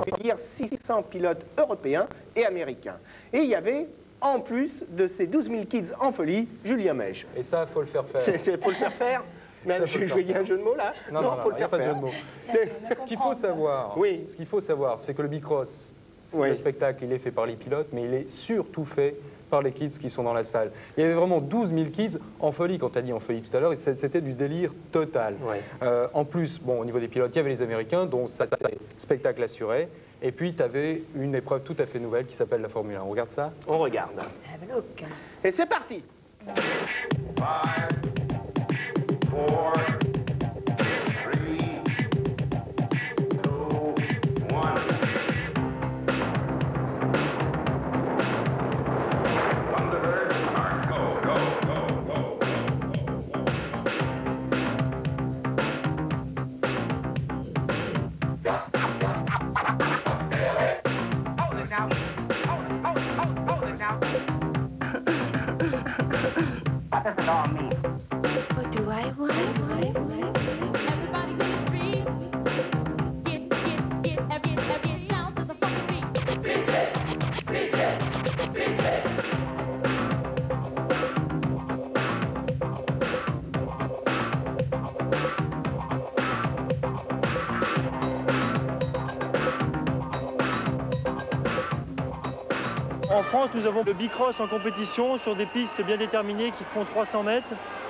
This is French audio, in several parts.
accueillir 600 pilotes européens et américains. Et il y avait, en plus de ces 12 000 kids en folie, Julien Mèche. Et ça, il faut le faire faire. Faut le faire faire. Mais je y a un jeu de mots là? Non, il n'y a pas de jeu de mots. Ce qu'il faut savoir, c'est que le Bicross, le spectacle, il est fait par les pilotes, mais il est surtout fait par les kids qui sont dans la salle. Il y avait vraiment 12 000 kids en folie, quand tu as dit en folie tout à l'heure, et c'était du délire total. En plus, bon, au niveau des pilotes, il y avait les Américains, dont ça spectacle assuré, et puis tu avais une épreuve tout à fait nouvelle qui s'appelle la Formule 1. On regarde ça? On regarde. Et c'est parti! 5, 4, 3, 2, 1. En France, nous avons le Bicross en compétition sur des pistes bien déterminées qui font 300 mètres.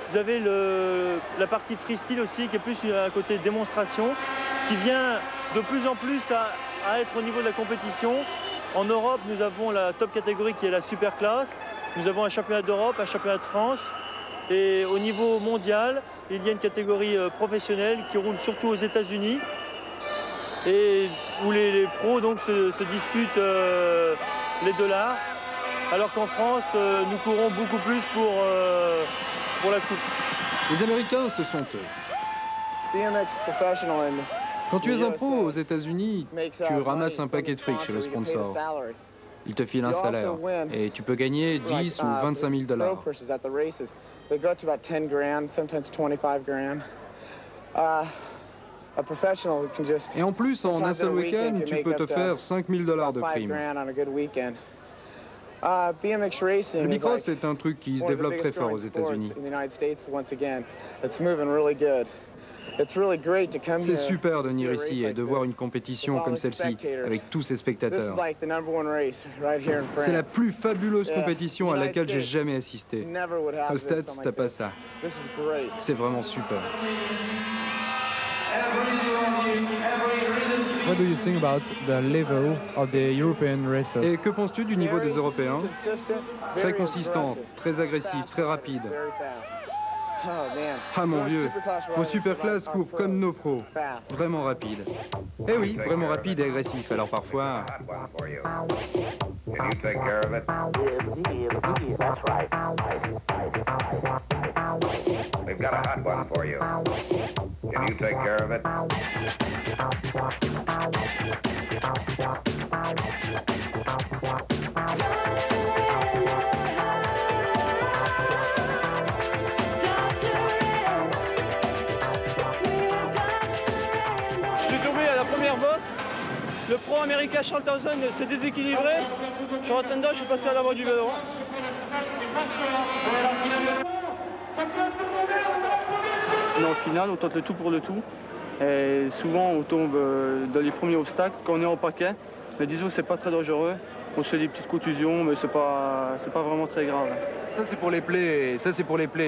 Vous avez la partie freestyle aussi qui est plus un côté démonstration qui vient de plus en plus à être au niveau de la compétition. En Europe, nous avons la top catégorie qui est la super classe. Nous avons un championnat d'Europe, un championnat de France. Et au niveau mondial, il y a une catégorie professionnelle qui roule surtout aux États-Unis et où les pros donc, se disputent les dollars, alors qu'en France, nous courons beaucoup plus pour la coupe. Les Américains, ce sont eux. Quand tu es un pro aux États-Unis, tu ramasses un paquet de fric chez le sponsor. Il te file un salaire et tu peux gagner 10 ou 25 000 $. Et en plus, en un seul week-end, tu peux te faire 5 000 $ de prime. Le Bicross est un truc qui se développe très fort aux États-Unis. C'est super de venir ici et de voir une compétition comme celle-ci, avec tous ces spectateurs. C'est la plus fabuleuse compétition à laquelle j'ai jamais assisté. Aux States, t'as pas ça. C'est vraiment super. What do you think about the level of the European racers? Et que penses-tu du niveau des Européens? Très consistant, très agressif, très rapide. Ah mon vieux, vos superclasses courent comme nos pros, vraiment rapides. Eh oui, vraiment rapide et agressif, alors parfois... We've got a hot one for you. Can you take care of it? Je suis tombé à la première bosse. Le pro américain Charles Townsend s'est déséquilibré. Je suis rentré dedans, je suis passé à l'avant du vélo. En finale, on tente le tout pour le tout. Et souvent, on tombe dans les premiers obstacles quand on est en paquet. Mais disons que c'est pas très dangereux. On se fait des petites contusions, mais c'est pas vraiment très grave. Ça, c'est pour les plays,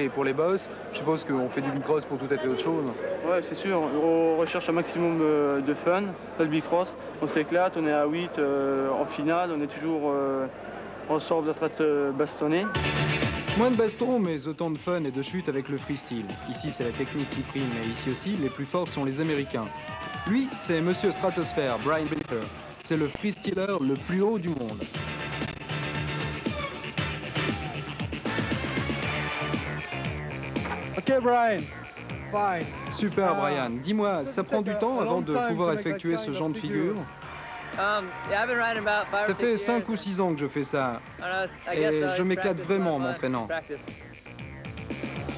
et pour les bosses. Je suppose qu'on fait du Bicross pour tout à fait autre chose. Ouais, c'est sûr. On recherche un maximum de fun. Le Bicross, on s'éclate, on est à 8 en finale, on est toujours en sorte d'être bastonné. Moins de baston, mais autant de fun et de chute avec le freestyle. Ici, c'est la technique qui prime, mais ici aussi, les plus forts sont les Américains. Lui, c'est Monsieur Stratosphère, Brian Baker. C'est le freestyler le plus haut du monde. Ok, Brian. Fine. Super, Brian. Dis-moi, ça prend du temps avant de pouvoir effectuer ce genre de figure? Ça fait 5 ou 6 ans que je fais ça. Et je m'éclate vraiment en m'entraînant.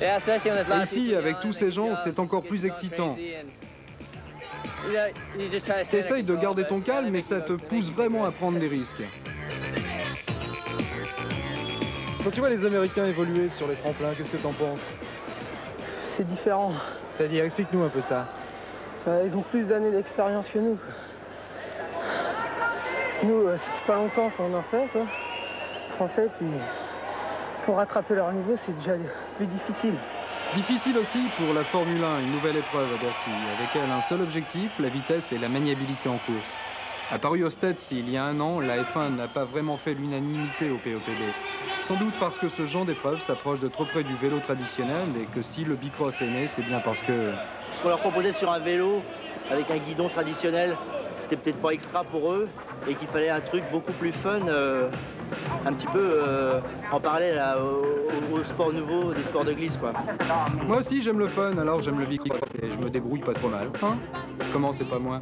Et ici, avec tous ces gens, c'est encore plus excitant. T'essayes de garder ton calme, mais ça te pousse vraiment à prendre des risques. Quand tu vois les Américains évoluer sur les tremplins, qu'est-ce que t'en penses? C'est différent. C'est-à-dire, explique-nous un peu ça. Ils ont plus d'années d'expérience que nous. Nous, ça fait pas longtemps qu'on en fait, quoi. Français, puis pour rattraper leur niveau, c'est déjà plus difficile. Difficile aussi pour la Formule 1, une nouvelle épreuve à Bercy, avec elle un seul objectif, la vitesse et la maniabilité en course. Apparu au States il y a un an, la F1 n'a pas vraiment fait l'unanimité au POPB. Sans doute parce que ce genre d'épreuve s'approche de trop près du vélo traditionnel et que si le bicross est né, c'est bien parce que... Ce qu'on leur proposait sur un vélo, avec un guidon traditionnel, c'était peut-être pas extra pour eux et qu'il fallait un truc beaucoup plus fun, un petit peu en parallèle au sport nouveau, des sports de glisse, quoi. Moi aussi j'aime le fun, alors j'aime le bicross et je me débrouille pas trop mal. Hein? Comment c'est pas moi?